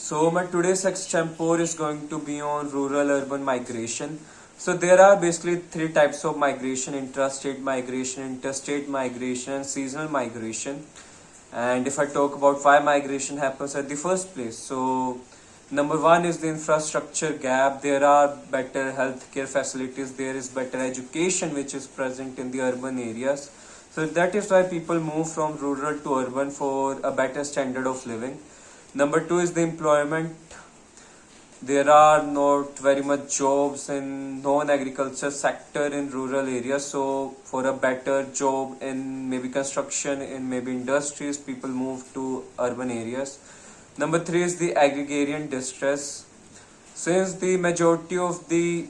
So my today's extempore is going to be on rural-urban migration. So there are basically three types of migration: intrastate migration, interstate migration, and seasonal migration. And if I talk about why migration happens at the first place, so number one is the infrastructure gap. There are better healthcare facilities, there is better education which is present in the urban areas. So that is why people move from rural to urban for a better standard of living. Number two is the employment. There are not very much jobs in non-agriculture sector in rural areas. So for a better job in maybe construction, in maybe industries, people move to urban areas. Number three is the agrarian distress. Since the majority of the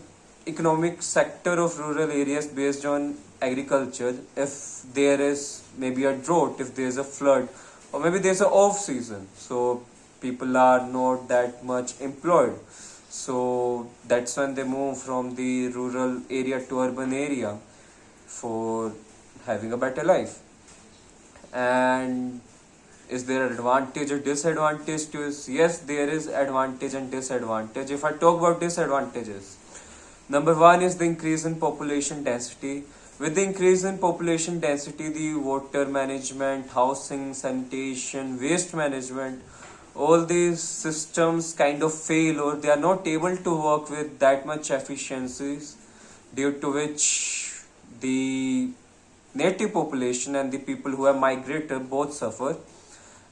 economic sector of rural areas based on agriculture, if there is maybe a drought, if there is a flood, or maybe there's an off season, so people are not that much employed. So that's when they move from the rural area to urban area for having a better life. And is there advantage or disadvantage to this? Yes, there is advantage and disadvantage. If I talk about disadvantages, number one is the increase in population density. With the increase in population density, the water management, housing, sanitation, waste management, all these systems kind of fail, or they are not able to work with that much efficiencies, due to which the native population and the people who have migrated both suffer.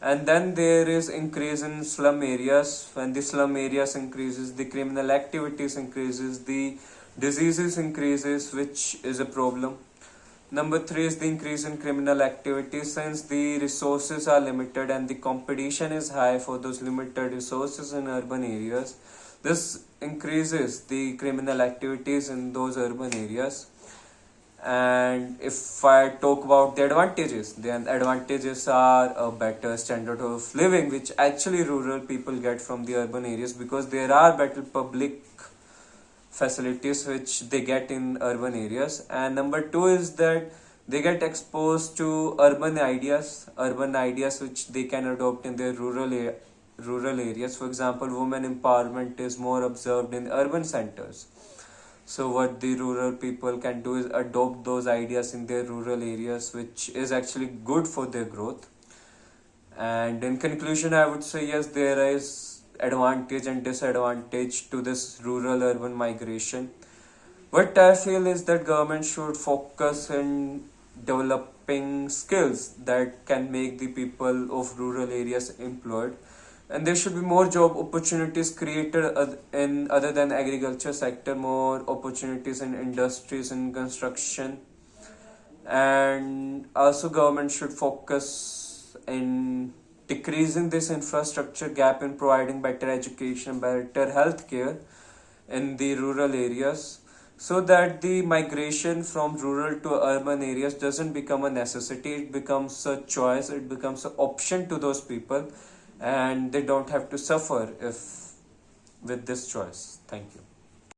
And then there is increase in slum areas. When the slum areas increases, the criminal activities increases, the diseases increases, which is a problem. Number three is the increase in criminal activity. Since the resources are limited and the competition is high for those limited resources in urban areas, this increases the criminal activities in those urban areas. And if I talk about the advantages, then advantages are a better standard of living, which actually rural people get from the urban areas, because there are better public facilities which they get in urban areas. And number two is that they get exposed to urban ideas which they can adopt in their rural areas. For example, women empowerment is more observed in urban centers. So what the rural people can do is adopt those ideas in their rural areas, which is actually good for their growth. And in conclusion, I would say yes, there is advantage and disadvantage to this rural urban migration. What I feel is that government should focus in developing skills that can make the people of rural areas employed, and there should be more job opportunities created in other than agriculture sector, more opportunities in industries and construction. And also government should focus in decreasing this infrastructure gap in providing better education, better healthcare in the rural areas, so that the migration from rural to urban areas doesn't become a necessity, it becomes a choice, it becomes an option to those people, and they don't have to suffer if with this choice. Thank you.